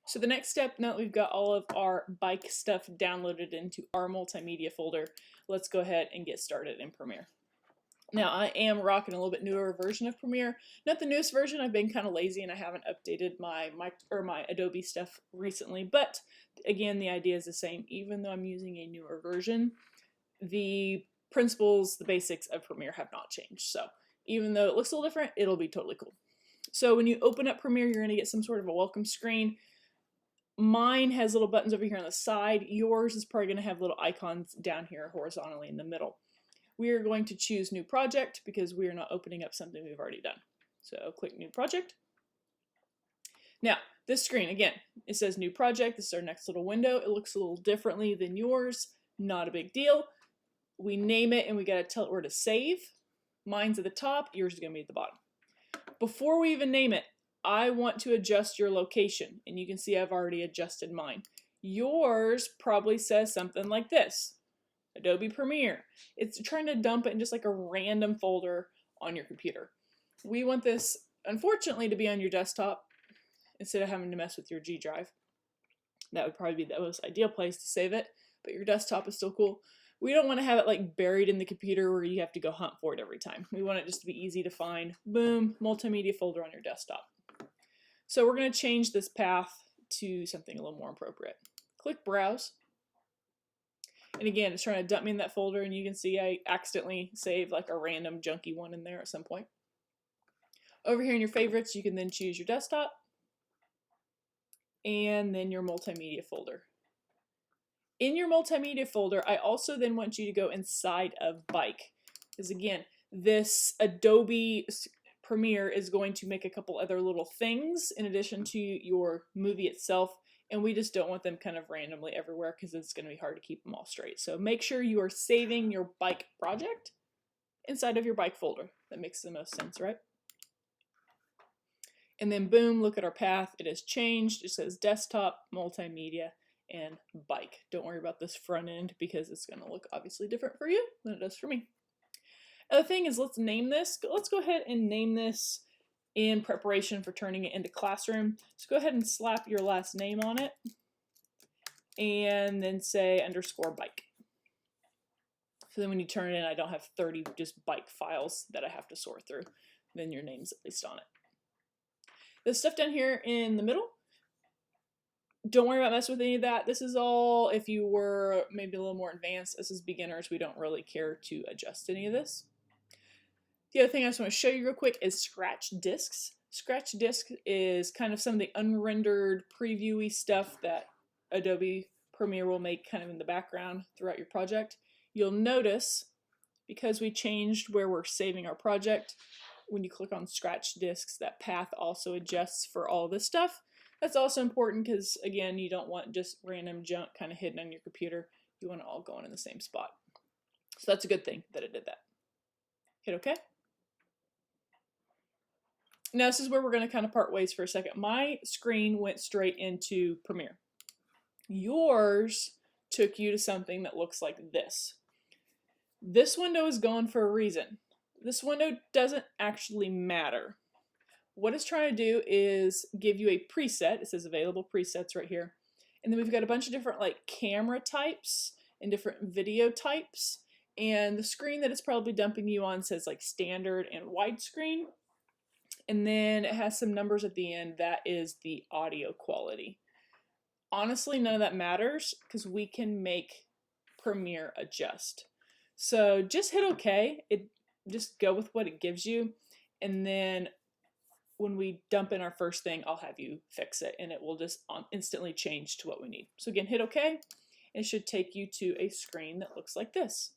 So the next step, now that we've got all of our bike stuff downloaded into our multimedia folder, let's go ahead and get started in Premiere. Now I am rocking a little bit newer version of Premiere. Not the newest version, I've been kind of lazy and I haven't updated my Adobe stuff recently, but again, the idea is the same. Even though I'm using a newer version, the principles, the basics of Premiere have not changed. So even though it looks a little different, it'll be totally cool. So when you open up Premiere, you're gonna get some sort of a welcome screen. Mine has little buttons over here on the side. Yours is probably going to have little icons down here horizontally in the middle. We are going to choose New Project because we are not opening up something we've already done. So click New Project. Now, this screen, again, it says New Project. This is our next little window. It looks a little differently than yours. Not a big deal. We name it and we got to tell it where to save. Mine's at the top. Yours is going to be at the bottom. Before we even name it, I want to adjust your location, and you can see I've already adjusted mine. Yours probably says something like this, Adobe Premiere. It's trying to dump it in just like a random folder on your computer. We want this, unfortunately, to be on your desktop instead of having to mess with your G drive. That would probably be the most ideal place to save it, but your desktop is still cool. We don't want to have it like buried in the computer where you have to go hunt for it every time. We want it just to be easy to find. Boom, multimedia folder on your desktop. So we're going to change this path to something a little more appropriate. Click Browse. And again, it's trying to dump me in that folder, and you can see I accidentally saved like a random junky one in there at some point. Over here in your favorites, you can then choose your desktop and then your multimedia folder. In your multimedia folder, I also then want you to go inside of Bike. Because again, this Adobe Premiere is going to make a couple other little things in addition to your movie itself, and we just don't want them kind of randomly everywhere because it's going to be hard to keep them all straight. So make sure you are saving your bike project inside of your bike folder. That makes the most sense, right? And then boom, look at our path. It has changed. It says desktop, multimedia, and bike. Don't worry about this front end because it's going to look obviously different for you than it does for me. The thing is, let's name this. Let's go ahead and name this in preparation for turning it into Classroom. So go ahead and slap your last name on it and then say _bike. So then when you turn it in, I don't have 30 just bike files that I have to sort through. Then your name's at least on it. The stuff down here in the middle, don't worry about messing with any of that. This is all if you were maybe a little more advanced. This is beginners. We don't really care to adjust any of this. The other thing I just want to show you real quick is Scratch Discs. Scratch Disc is kind of some of the unrendered previewy stuff that Adobe Premiere will make kind of in the background throughout your project. You'll notice, because we changed where we're saving our project, when you click on Scratch Discs, that path also adjusts for all this stuff. That's also important because, again, you don't want just random junk kind of hidden on your computer. You want it all going in the same spot. So that's a good thing that it did that. Hit OK. Now this is where we're going to kind of part ways for a second. My screen went straight into Premiere. Yours took you to something that looks like this. This window is gone for a reason. This window doesn't actually matter. What it's trying to do is give you a preset. It says available presets right here. And then we've got a bunch of different like camera types and different video types. And the screen that it's probably dumping you on says like standard and widescreen. And then it has some numbers at the end. That is the audio quality. Honestly, none of that matters because we can make Premiere adjust. So just hit OK. Just go with what it gives you. And then when we dump in our first thing, I'll have you fix it and it will just instantly change to what we need. So again, hit OK. It should take you to a screen that looks like this.